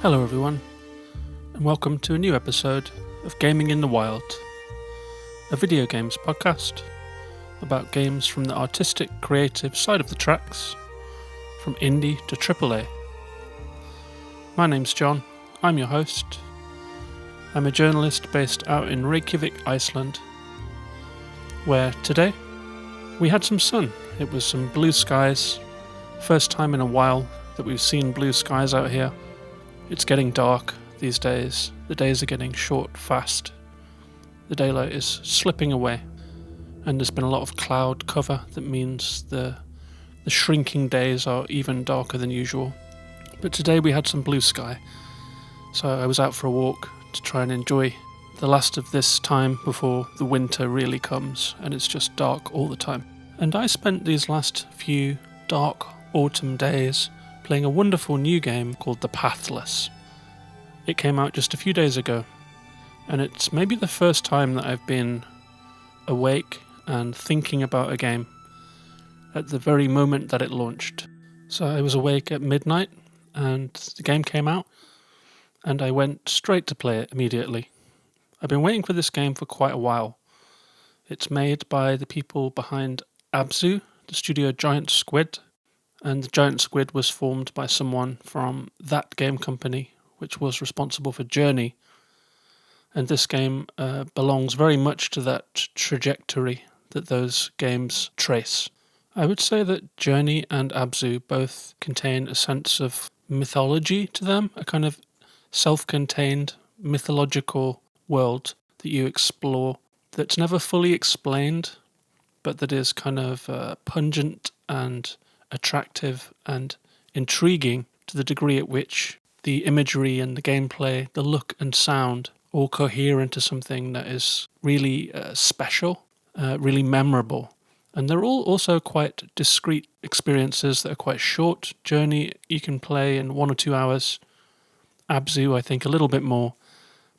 Hello everyone, and welcome to a new episode of Gaming in the Wild, a video games podcast about games from the artistic, creative side of the tracks, from indie to AAA. My name's John, I'm your host. I'm a journalist based out in Reykjavik, Iceland, where today we had some sun. It was some blue skies, first time in a while that we've seen blue skies out here. It's getting dark these days. The days are getting short fast. The daylight is slipping away, and there's been a lot of cloud cover that means the shrinking days are even darker than usual. But today we had some blue sky, so I was out for a walk to try and enjoy the last of this time before the winter really comes and it's just dark all the time. And I spent these last few dark autumn days playing a wonderful new game called the Pathless. It came out just a few days ago, and it's maybe the first time that I've been awake and thinking about a game at the very moment that it launched. So I was awake at midnight, and the game came out, and I went straight to play it immediately. I've been waiting for this game for quite a while. It's made by the people behind ABZU, the studio Giant Squid, and the Giant Squid was formed by someone from that game company, which was responsible for Journey. And this game belongs very much to that trajectory that those games trace. I would say that Journey and ABZU both contain a sense of mythology to them, a kind of self-contained mythological world that you explore that's never fully explained, but that is kind of pungent and attractive and intriguing to the degree at which the imagery and the gameplay, the look and sound all cohere into something that is really special, really memorable. And they're all also quite discrete experiences that are quite short. Journey you can play in 1 or 2 hours. ABZU I think a little bit more.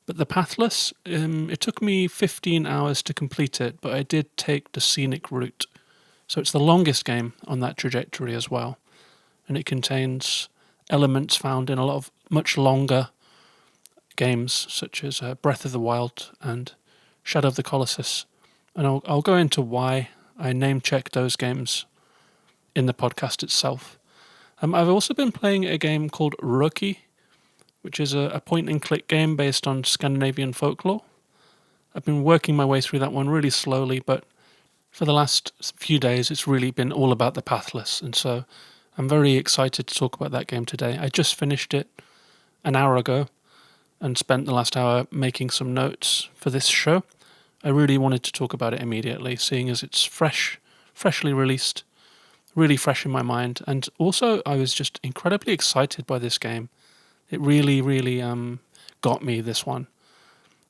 But the Pathless, it took me 15 hours to complete it, but I did take the scenic route. So it's the longest game on that trajectory as well. And it contains elements found in a lot of much longer games, such as Breath of the Wild and Shadow of the Colossus. And I'll go into why I name-check those games in the podcast itself. I've also been playing a game called Rookie, which is a point-and-click game based on Scandinavian folklore. I've been working my way through that one really slowly, but for the last few days it's really been all about the Pathless, and so I'm very excited to talk about that game today. I just finished it an hour ago and spent the last hour making some notes for this show. I really wanted to talk about it immediately, seeing as it's freshly released, really fresh in my mind, and also I was just incredibly excited by this game. It really got me, this one.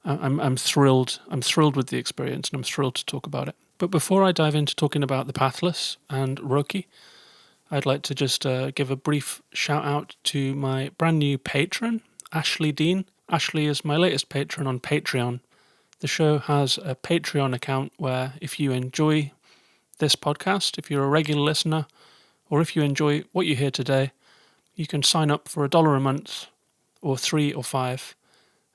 I'm thrilled. I'm thrilled with the experience, and I'm thrilled to talk about it. But before I dive into talking about the Pathless and Roki, I'd like to just give a brief shout out to my brand new patron, Ashley Dean. Ashley is my latest patron on Patreon. The show has a Patreon account where if you enjoy this podcast, if you're a regular listener, or if you enjoy what you hear today, you can sign up for $1 a month, or $3 or $5,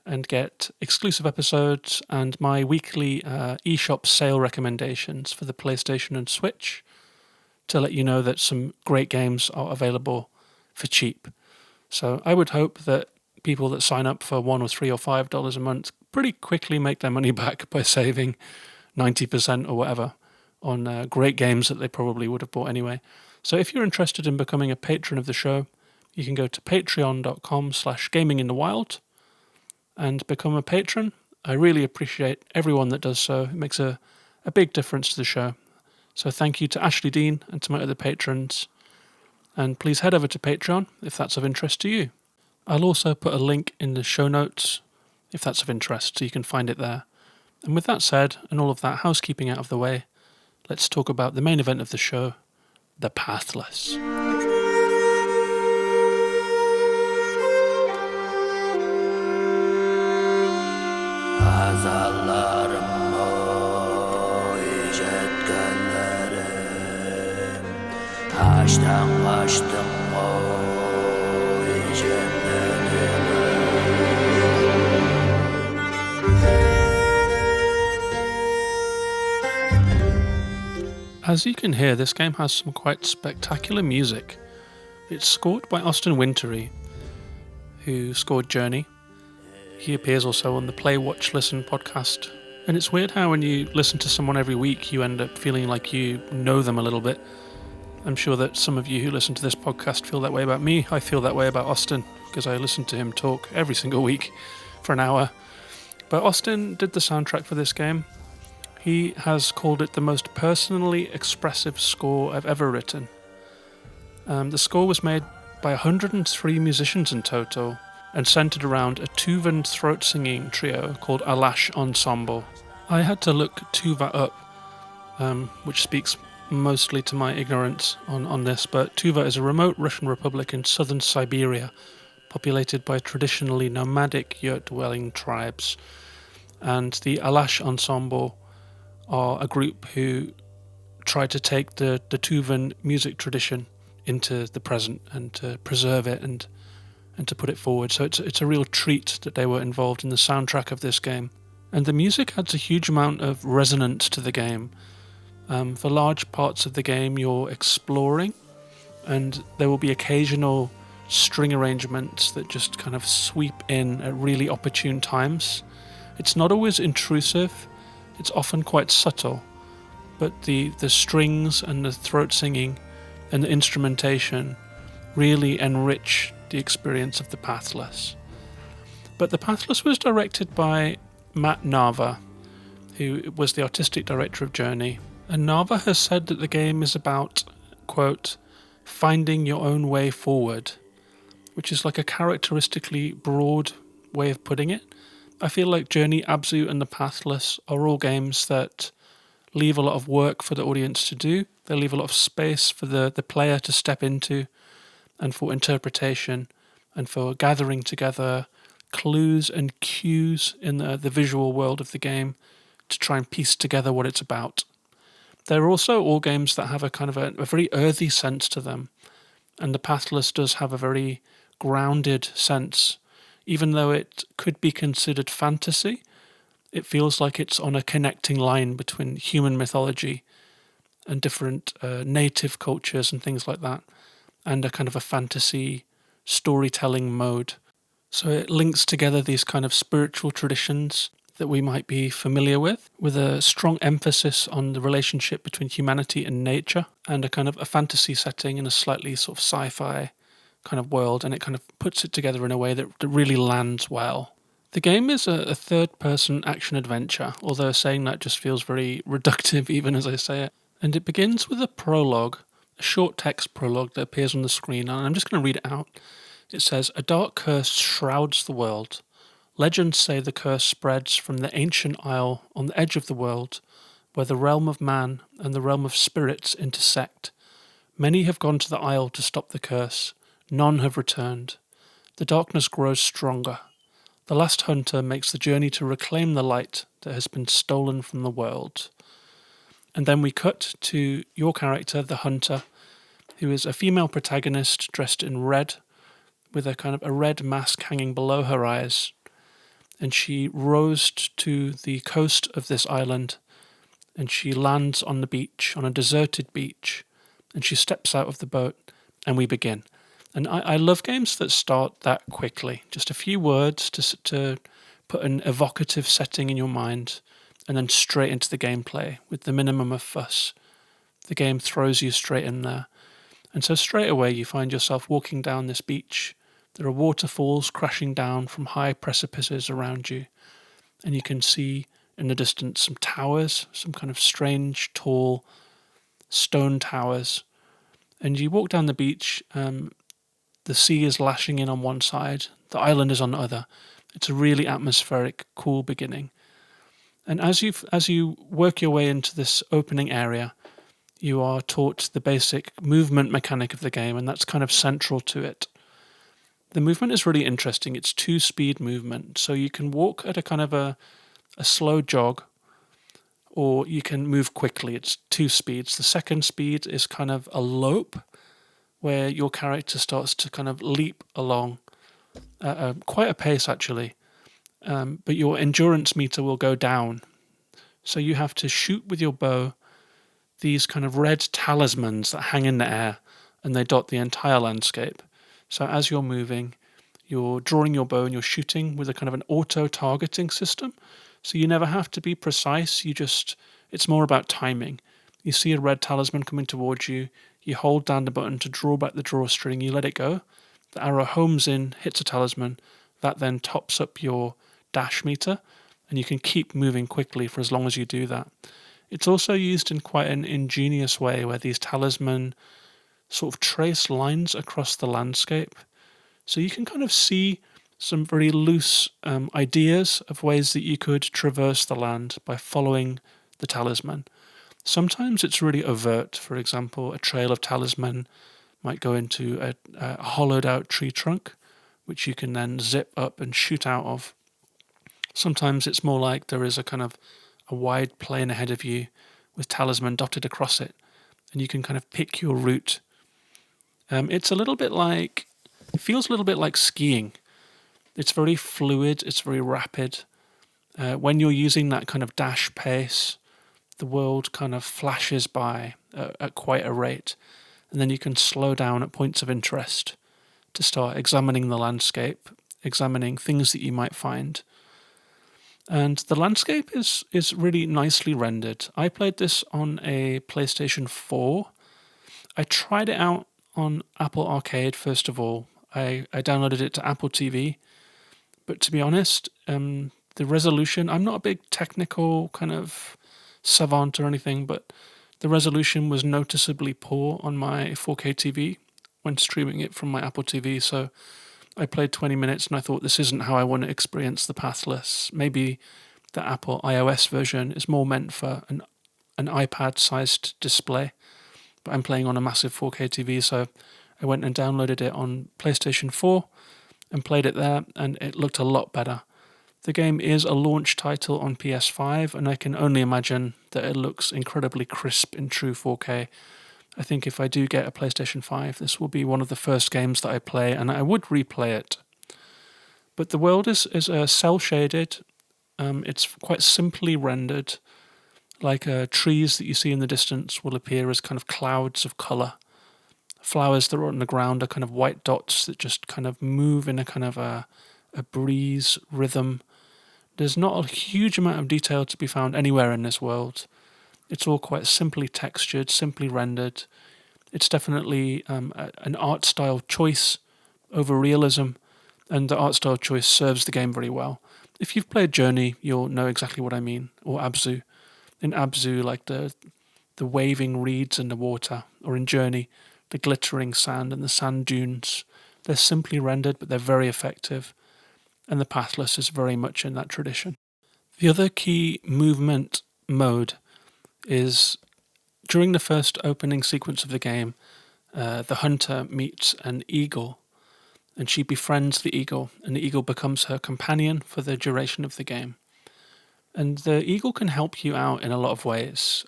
and get exclusive episodes and my weekly eShop sale recommendations for the PlayStation and Switch to let you know that some great games are available for cheap. So I would hope that people that sign up for $1 or $3 or $5 a month pretty quickly make their money back by saving 90% or whatever on great games that they probably would have bought anyway. So if you're interested in becoming a patron of the show, you can go to patreon.com/gaminginthewild and become a patron. I really appreciate everyone that does so. It makes a big difference to the show. So thank you to Ashley Dean and to my other patrons. And please head over to Patreon if that's of interest to you. I'll also put a link in the show notes if that's of interest, so you can find it there. And with that said, and all of that housekeeping out of the way, let's talk about the main event of the show, the Pathless. Açtım açtım o cennetin As you can hear, this game has some quite spectacular music. It's scored by Austin Wintory, who scored Journey. He appears also on the Play, Watch, Listen podcast. And it's weird how when you listen to someone every week, you end up feeling like you know them a little bit. I'm sure that some of you who listen to this podcast feel that way about me. I feel that way about Austin, because I listen to him talk every single week for an hour. But Austin did the soundtrack for this game. He has called it the most personally expressive score I've ever written. The score was made by 103 musicians in total and centered around a Tuvan throat singing trio called Alash Ensemble. I had to look Tuva up, which speaks mostly to my ignorance on this, but Tuva is a remote Russian republic in southern Siberia, populated by traditionally nomadic yurt-dwelling tribes. And the Alash Ensemble are a group who try to take the Tuvan music tradition into the present and to preserve it and to put it forward. So it's a real treat that they were involved in the soundtrack of this game. And the music adds a huge amount of resonance to the game. For large parts of the game you're exploring, and there will be occasional string arrangements that just kind of sweep in at really opportune times. It's not always intrusive. It's often quite subtle, but the strings and the throat singing and the instrumentation really enrich the experience of the Pathless. But the Pathless was directed by Matt Nava, who was the artistic director of Journey. And Nava has said that the game is about, quote, finding your own way forward, which is like a characteristically broad way of putting it. I feel like Journey, ABZU and the Pathless are all games that leave a lot of work for the audience to do. They leave a lot of space for the player to step into and for interpretation and for gathering together clues and cues in the visual world of the game to try and piece together what it's about. They're also all games that have a kind of a very earthy sense to them, and the Pathless does have a very grounded sense. Even though it could be considered fantasy, it feels like it's on a connecting line between human mythology and different native cultures and things like that, and a kind of a fantasy storytelling mode. So it links together these kind of spiritual traditions that we might be familiar with a strong emphasis on the relationship between humanity and nature, and a kind of a fantasy setting in a slightly sort of sci-fi kind of world, and it kind of puts it together in a way that really lands well. The game is a third-person action-adventure, although saying that just feels very reductive even as I say it. And it begins with a prologue, a short text prologue that appears on the screen, and I'm just going to read it out. It says, "A dark curse shrouds the world. Legends say the curse spreads from the ancient isle on the edge of the world, where the realm of man and the realm of spirits intersect. Many have gone to the isle to stop the curse. None have returned. The darkness grows stronger. The last hunter makes the journey to reclaim the light that has been stolen from the world." And then we cut to your character, the hunter, who is a female protagonist dressed in red, with a kind of a red mask hanging below her eyes. And she rows to the coast of this island, and she lands on the beach, on a deserted beach, and she steps out of the boat, and we begin. And I love games that start that quickly. Just a few words to put an evocative setting in your mind, and then straight into the gameplay with the minimum of fuss. The game throws you straight in there. And so straight away you find yourself walking down this beach. There are waterfalls crashing down from high precipices around you. And you can see in the distance some towers, some kind of strange, tall stone towers. And you walk down the beach. The sea is lashing in on one side, the island is on the other. It's a really atmospheric, cool beginning. And as you work your way into this opening area, you are taught the basic movement mechanic of the game, and that's kind of central to it. The movement is really interesting. It's 2-speed movement, so you can walk at a kind of a slow jog, or you can move quickly. It's 2 speeds. The second speed is kind of a lope, where your character starts to kind of leap along at quite a pace, actually. But your endurance meter will go down. So you have to shoot with your bow these kind of red talismans that hang in the air and they dot the entire landscape. So as you're moving, you're drawing your bow and you're shooting with a kind of an auto-targeting system. So you never have to be precise, it's more about timing. You see a red talisman coming towards you, you hold down the button to draw back the drawstring, you let it go, the arrow homes in, hits a talisman, that then tops up your dash meter, and you can keep moving quickly for as long as you do that. It's also used in quite an ingenious way where these talisman sort of trace lines across the landscape. So you can kind of see some very loose ideas of ways that you could traverse the land by following the talisman. Sometimes it's really overt. For example, a trail of talisman might go into a hollowed out tree trunk, which you can then zip up and shoot out of. Sometimes it's more like there is a kind of a wide plain ahead of you with talisman dotted across it, and you can kind of pick your route. It feels a little bit like skiing. It's very fluid, it's very rapid. When you're using that kind of dash pace, the world kind of flashes by at quite a rate, and then you can slow down at points of interest to start examining the landscape, examining things that you might find. And the landscape is really nicely rendered. I played this on a PlayStation 4. I tried it out on Apple Arcade first of all. I downloaded it to Apple TV, but to be honest, the resolution, I'm not a big technical kind of savant or anything, but the resolution was noticeably poor on my 4K TV when streaming it from my Apple TV, so I played 20 minutes and I thought this isn't how I want to experience the Pathless. Maybe the Apple iOS version is more meant for an iPad-sized display, but I'm playing on a massive 4K TV, so I went and downloaded it on PlayStation 4 and played it there, and it looked a lot better. The game is a launch title on PS5, and I can only imagine that it looks incredibly crisp in true 4K. I think if I do get a PlayStation 5, this will be one of the first games that I play, and I would replay it. But the world is cel-shaded. It's quite simply rendered. Like trees that you see in the distance will appear as kind of clouds of colour. Flowers that are on the ground are kind of white dots that just kind of move in a kind of a breeze rhythm. There's not a huge amount of detail to be found anywhere in this world. It's all quite simply textured, simply rendered. It's definitely an art style choice over realism, and the art style choice serves the game very well. If you've played Journey, you'll know exactly what I mean, or ABZU. In ABZU, like the waving reeds in the water, or in Journey, the glittering sand and the sand dunes. They're simply rendered, but they're very effective, and the Pathless is very much in that tradition. The other key movement mode is during the first opening sequence of the game, the hunter meets an eagle, and she befriends the eagle, and the eagle becomes her companion for the duration of the game. And the eagle can help you out in a lot of ways.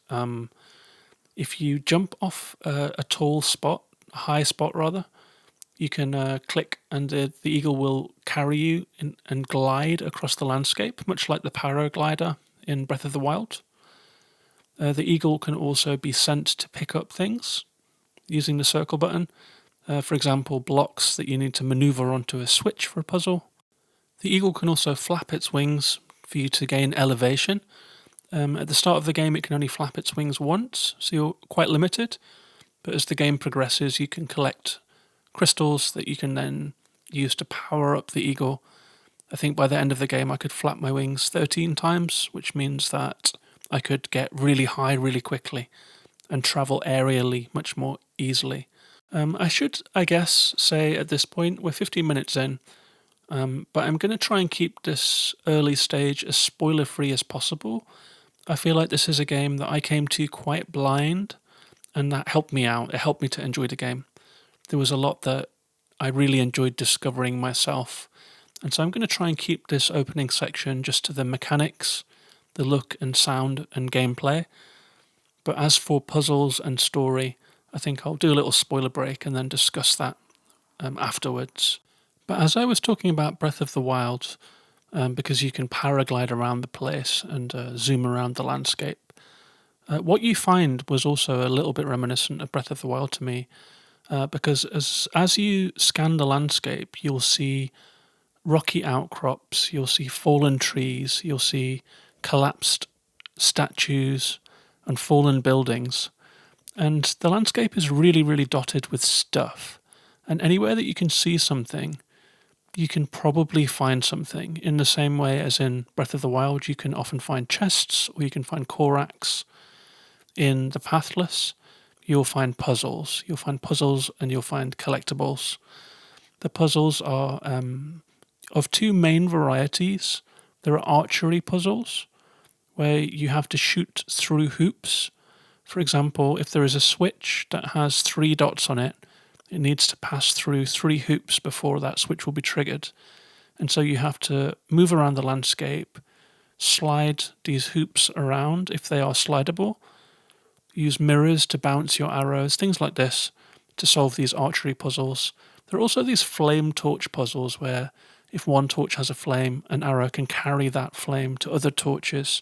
If you jump off a tall spot, a high spot rather, you can click and the eagle will carry you and glide across the landscape, much like the paraglider in Breath of the Wild. The eagle can also be sent to pick up things using the circle button. For example, blocks that you need to maneuver onto a switch for a puzzle. The eagle can also flap its wings for you to gain elevation. At the start of the game, it can only flap its wings once, so you're quite limited. But as the game progresses, you can collect crystals that you can then use to power up the eagle. I think by the end of the game, I could flap my wings 13 times, which means that I could get really high really quickly and travel aerially much more easily. I should, I guess, say at this point, we're 15 minutes in, but I'm going to try and keep this early stage as spoiler-free as possible. I feel like this is a game that I came to quite blind, and that helped me out. It helped me to enjoy the game. There was a lot that I really enjoyed discovering myself, and so I'm going to try and keep this opening section just to the mechanics, the look and sound and gameplay. But as for puzzles and story, I think I'll do a little spoiler break and then discuss that afterwards. But as I was talking about Breath of the Wild, because you can paraglide around the place and zoom around the landscape, What you find was also a little bit reminiscent of Breath of the Wild to me, because as you scan the landscape, you'll see rocky outcrops, you'll see fallen trees, you'll see collapsed statues and fallen buildings. And the landscape is really, really dotted with stuff. And anywhere that you can see something, you can probably find something. In the same way as in Breath of the Wild, you can often find chests or you can find Koraks. In the Pathless, you'll find puzzles. You'll find puzzles and you'll find collectibles. The puzzles are of two main varieties. There are archery puzzles, where you have to shoot through hoops. For example, if there is a switch that has 3 dots on it, it needs to pass through 3 hoops before that switch will be triggered. And so you have to move around the landscape, slide these hoops around if they are slidable, use mirrors to bounce your arrows, things like this, to solve these archery puzzles. There are also these flame torch puzzles where if one torch has a flame, an arrow can carry that flame to other torches,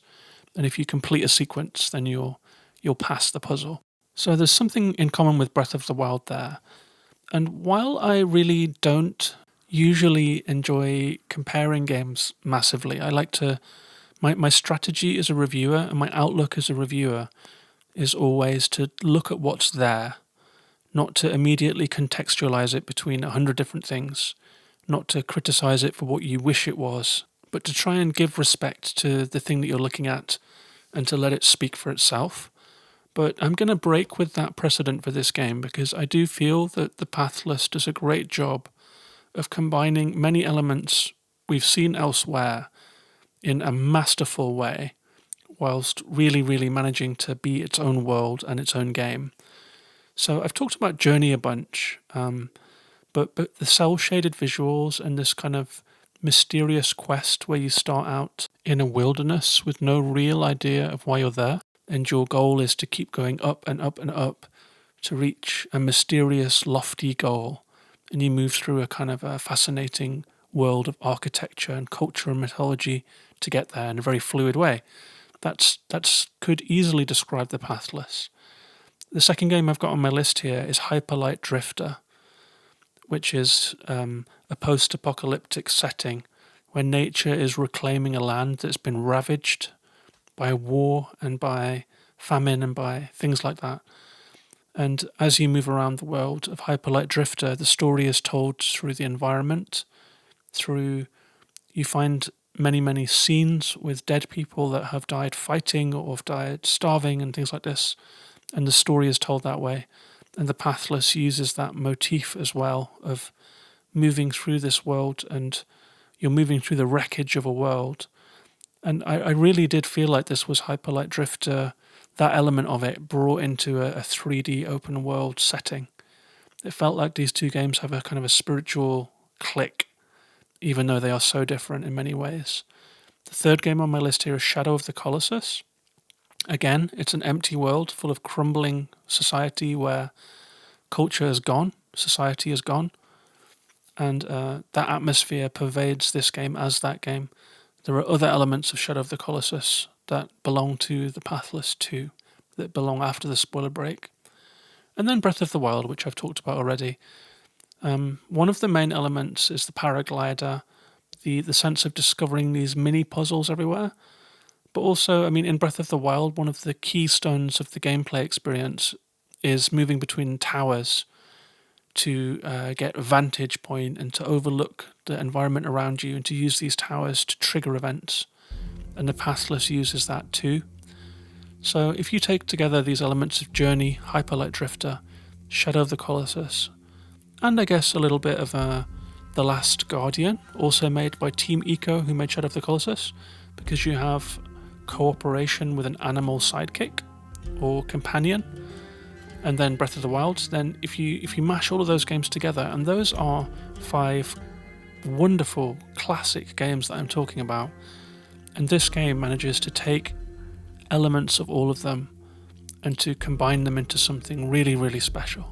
and if you complete a sequence, then you'll pass the puzzle. So there's something in common with Breath of the Wild there. And while I really don't usually enjoy comparing games massively, I like to my strategy as a reviewer and my outlook as a reviewer is always to look at what's there, not to immediately contextualize it between 100 different things, not to criticize it for what you wish it was, but to try and give respect to the thing that you're looking at and to let it speak for itself. But I'm going to break with that precedent for this game because I do feel that the Pathless does a great job of combining many elements we've seen elsewhere in a masterful way, whilst really, really managing to be its own world and its own game. So I've talked about Journey a bunch, but the cel-shaded visuals and this kind of mysterious quest where you start out in a wilderness with no real idea of why you're there, and your goal is to keep going up and up and up to reach a mysterious, lofty goal, and you move through a kind of a fascinating world of architecture and culture and mythology to get there in a very fluid way. That's could easily describe the Pathless. The second game I've got on my list here is Hyperlight Drifter, which is a post-apocalyptic setting where nature is reclaiming a land that's been ravaged by war and by famine and by things like that. And as you move around the world of Hyperlight Drifter, the story is told through the environment, you find many, many scenes with dead people that have died fighting or have died starving and things like this, and the story is told that way. And the Pathless uses that motif as well of moving through this world, and you're moving through the wreckage of a world. And I really did feel like this was Hyperlight Drifter, that element of it brought into a 3D open world setting. It felt like these two games have a kind of a spiritual click, even though they are so different in many ways. The third game on my list here is Shadow of the Colossus. Again, it's an empty world full of crumbling society where culture is gone, society is gone, and that atmosphere pervades this game as that game. There are other elements of Shadow of the Colossus that belong to the Pathless too, that belong after the spoiler break. And then Breath of the Wild, which I've talked about already. One of the main elements is the paraglider, the sense of discovering these mini puzzles everywhere. But also, I mean, in Breath of the Wild, one of the keystones of the gameplay experience is moving between towers to get a vantage point and to overlook the environment around you and to use these towers to trigger events. And the Pathless uses that too. So if you take together these elements of Journey, Hyperlight Drifter, Shadow of the Colossus, and I guess a little bit of The Last Guardian, also made by Team Eco, who made Shadow of the Colossus, because you have cooperation with an animal sidekick or companion, and then Breath of the Wild, then if you mash all of those games together, and those are 5 wonderful classic games that I'm talking about, and this game manages to take elements of all of them and to combine them into something really, really special.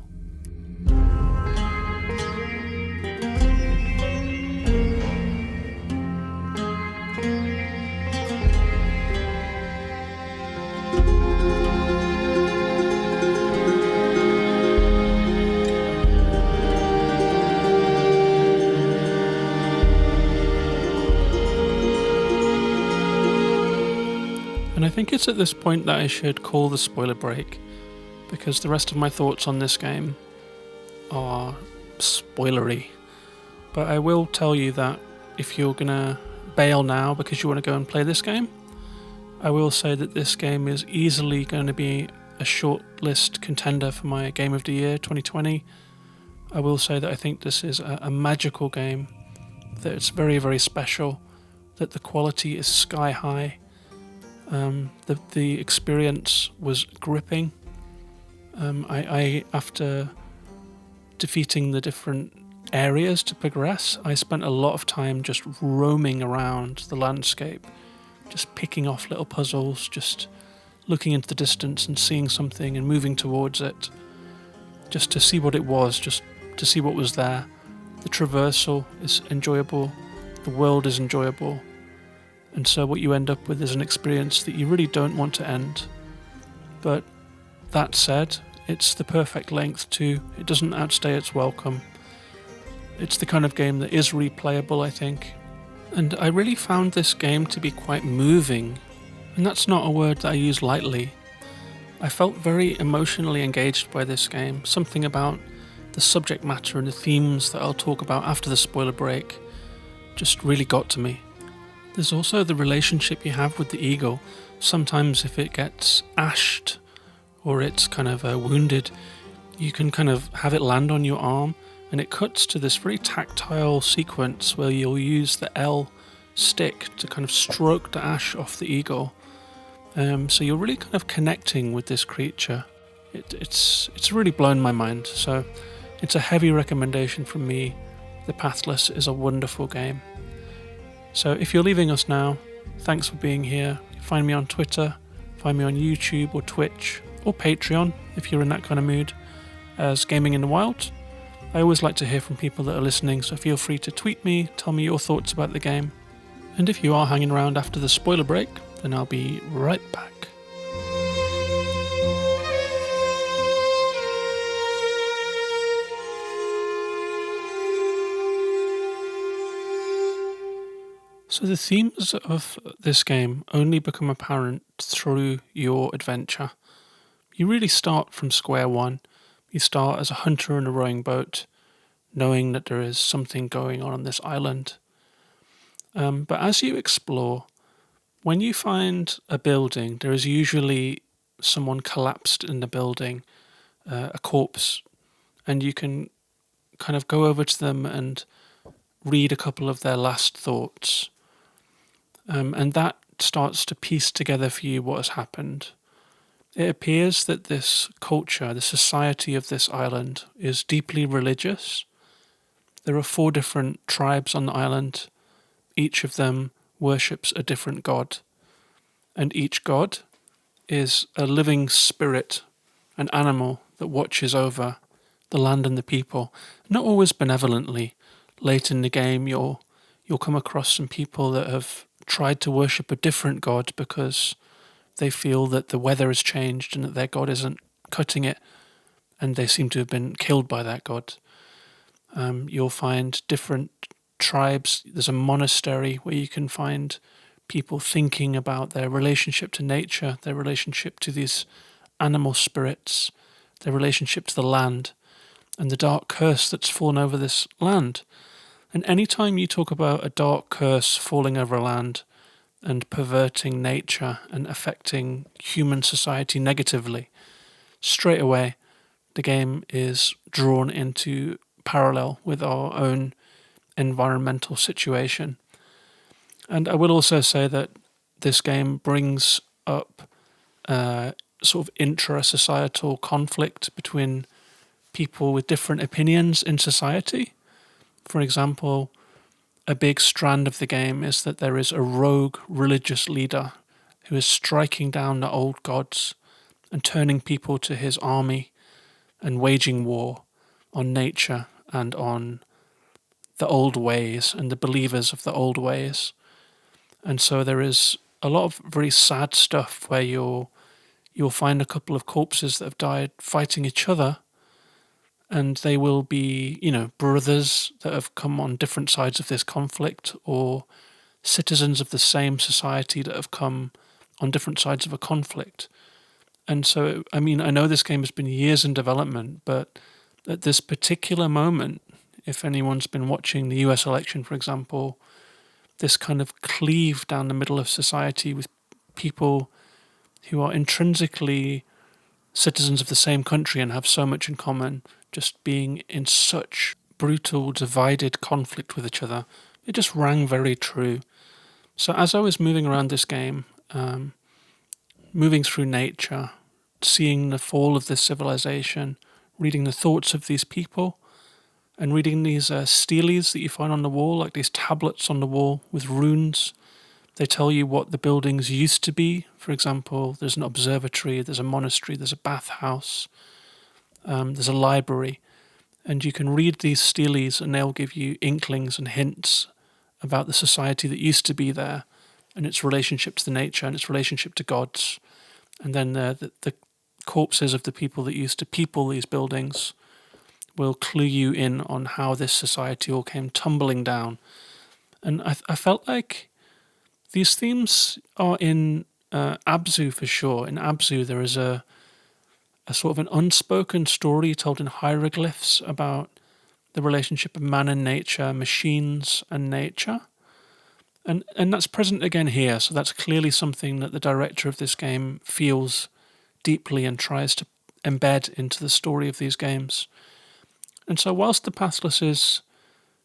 think it's at this point that I should call the spoiler break, because the rest of my thoughts on this game are spoilery. But I will tell you that if you're gonna bail now because you want to go and play this game, I will say that this game is easily going to be a shortlist contender for my Game of the Year 2020. I will say that I think this is a magical game, that it's very, very special, that the quality is sky high. The experience was gripping. I after defeating the different areas to progress, I spent a lot of time just roaming around the landscape, just picking off little puzzles, just looking into the distance and seeing something and moving towards it, just to see what it was, just to see what was there. The traversal is enjoyable, the world is enjoyable, and so what you end up with is an experience that you really don't want to end. But that said, it's the perfect length too. It doesn't outstay its welcome. It's the kind of game that is replayable, I think. And I really found this game to be quite moving, and that's not a word that I use lightly. I felt very emotionally engaged by this game. Something about the subject matter and the themes that I'll talk about after the spoiler break just really got to me. There's also the relationship you have with the eagle. Sometimes if it gets ashed or it's kind of wounded, you can kind of have it land on your arm, and it cuts to this very tactile sequence where you'll use the L stick to kind of stroke the ash off the eagle. So you're really kind of connecting with this creature. It's really blown my mind. So it's a heavy recommendation from me. The Pathless is a wonderful game. So if you're leaving us now, thanks for being here. Find me on Twitter, find me on YouTube or Twitch or Patreon if you're in that kind of mood, as Gaming in the Wild. I always like to hear from people that are listening, so feel free to tweet me, tell me your thoughts about the game. And if you are hanging around after the spoiler break, then I'll be right back. So the themes of this game only become apparent through your adventure. You really start from square one. You start as a hunter in a rowing boat, knowing that there is something going on this island. But as you explore, when you find a building, there is usually someone collapsed in the building, a corpse, and you can kind of go over to them and read a couple of their last thoughts. And that starts to piece together for you what has happened. It appears that this culture, the society of this island, is deeply religious. There are 4 different tribes on the island. Each of them worships a different god. And each god is a living spirit, an animal that watches over the land and the people. Not always benevolently. Late in the game, you'll come across some people that have tried to worship a different god because they feel that the weather has changed and that their god isn't cutting it, and they seem to have been killed by that god. You'll find different tribes. There's a monastery where you can find people thinking about their relationship to nature, their relationship to these animal spirits, their relationship to the land, and the dark curse that's fallen over this land. And anytime you talk about a dark curse falling over a land and perverting nature and affecting human society negatively, straight away the game is drawn into parallel with our own environmental situation. And I will also say that this game brings up sort of intra-societal conflict between people with different opinions in society. For example, a big strand of the game is that there is a rogue religious leader who is striking down the old gods and turning people to his army and waging war on nature and on the old ways and the believers of the old ways. And so there is a lot of very sad stuff where you'll find a couple of corpses that have died fighting each other, and they will be, brothers that have come on different sides of this conflict, or citizens of the same society that have come on different sides of a conflict. And so, I mean, I know this game has been years in development, but at this particular moment, if anyone's been watching the US election, for example, this kind of cleave down the middle of society with people who are intrinsically citizens of the same country and have so much in common, just being in such brutal, divided conflict with each other, it just rang very true. So as I was moving around this game, moving through nature, seeing the fall of this civilization, reading the thoughts of these people, and reading these steles that you find on the wall, like these tablets on the wall with runes. They tell you what the buildings used to be. For example, there's an observatory, there's a monastery, there's a bathhouse, there's a library. And you can read these steles and they'll give you inklings and hints about the society that used to be there and its relationship to the nature and its relationship to gods. And then the corpses of the people that used to people these buildings will clue you in on how this society all came tumbling down. And I felt like these themes are in ABZU for sure. In ABZU, there is a sort of an unspoken story told in hieroglyphs about the relationship of man and nature, machines and nature. And that's present again here. So that's clearly something that the director of this game feels deeply and tries to embed into the story of these games. And so whilst the Pathless is,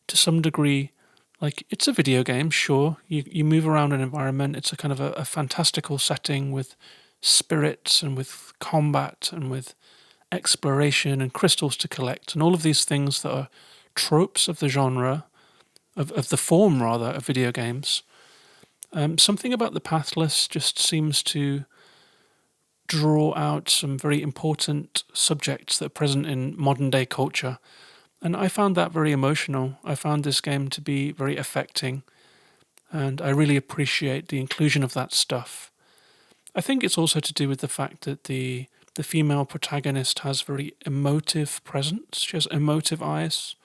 to some degree, like, it's a video game, sure. You move around an environment. It's a kind of a fantastical setting with spirits and with combat and with exploration and crystals to collect and all of these things that are tropes of the genre, of the form, rather, of video games. Something about the Pathless just seems to draw out some very important subjects that are present in modern day culture. And I found that very emotional. I found this game to be very affecting, and I really appreciate the inclusion of that stuff. I think it's also to do with the fact that the female protagonist has very emotive presence. She has emotive eyes,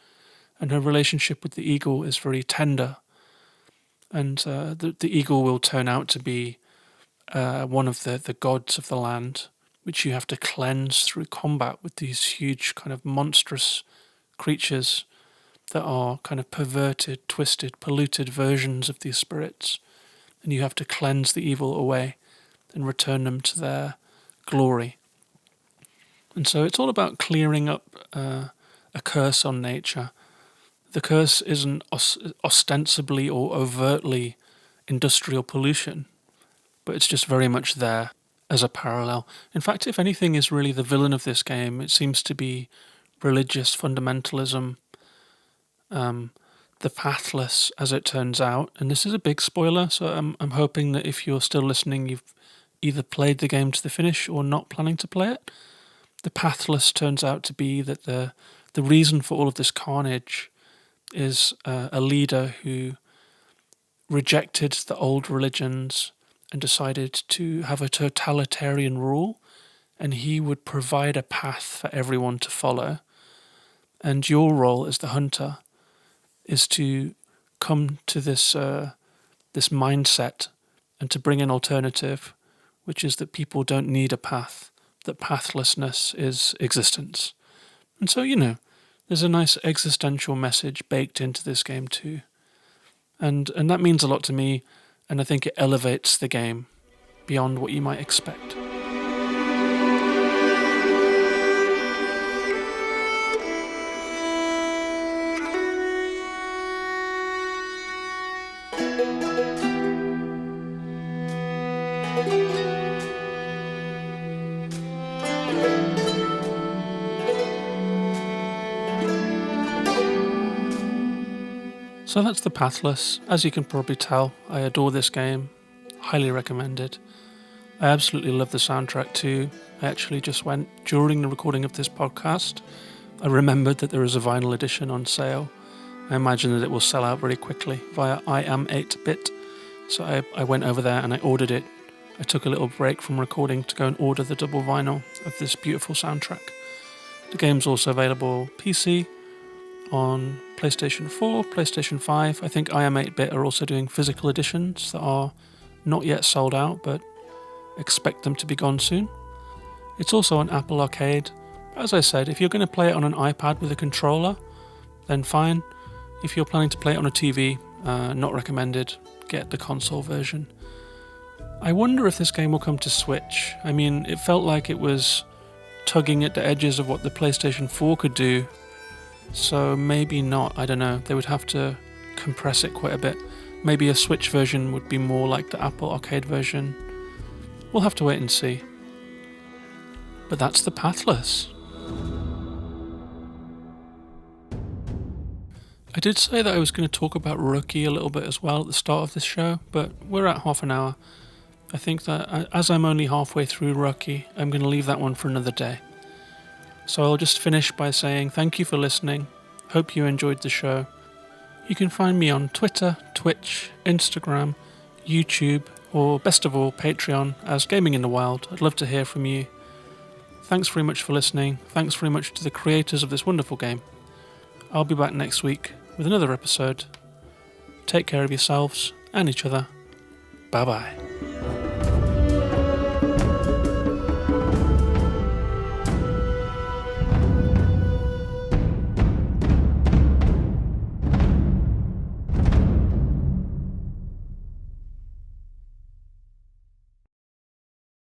and her relationship with the eagle is very tender. And the eagle will turn out to be one of the gods of the land, which you have to cleanse through combat with these huge kind of monstrous creatures that are kind of perverted, twisted, polluted versions of these spirits. And you have to cleanse the evil away and return them to their glory. And so it's all about clearing up a curse on nature. The curse isn't ostensibly or overtly industrial pollution, but it's just very much there as a parallel. In fact, if anything is really the villain of this game, it seems to be religious fundamentalism, the Pathless, as it turns out. And this is a big spoiler, so I'm hoping that if you're still listening, you've either played the game to the finish or not planning to play it. The Pathless turns out to be that the reason for all of this carnage is a leader who rejected the old religions and decided to have a totalitarian rule, and he would provide a path for everyone to follow. And your role as the hunter is to come to this mindset and to bring an alternative, which is that people don't need a path, that pathlessness is existence. And so, there's a nice existential message baked into this game too. And that means a lot to me, and I think it elevates the game beyond what you might expect. So that's the Pathless. As you can probably tell, I adore this game. Highly recommended. I absolutely love the soundtrack too. I actually just went, during the recording of this podcast, I remembered that there is a vinyl edition on sale. I imagine that it will sell out very quickly via I Am 8-Bit. So I went over there and I ordered it. I took a little break from recording to go and order the double vinyl of this beautiful soundtrack. The game's also available PC, on PlayStation 4, PlayStation 5. I think I Am 8-Bit are also doing physical editions that are not yet sold out, but expect them to be gone soon. It's also on Apple Arcade. As I said, if you're going to play it on an iPad with a controller, then fine. If you're planning to play it on a TV, not recommended. Get the console version. I wonder if this game will come to Switch. I mean, it felt like it was tugging at the edges of what the PlayStation 4 could do, so maybe not. I don't know. They would have to compress it quite a bit. Maybe a Switch version would be more like the Apple Arcade version. We'll have to wait and see. But that's the Pathless. I did say that I was going to talk about Rookie a little bit as well at the start of this show, but we're at half an hour. I think that as I'm only halfway through Rookie, I'm going to leave that one for another day. So I'll just finish by saying thank you for listening. Hope you enjoyed the show. You can find me on Twitter, Twitch, Instagram, YouTube, or best of all, Patreon as Gaming in the Wild. I'd love to hear from you. Thanks very much for listening. Thanks very much to the creators of this wonderful game. I'll be back next week with another episode. Take care of yourselves and each other. Bye bye.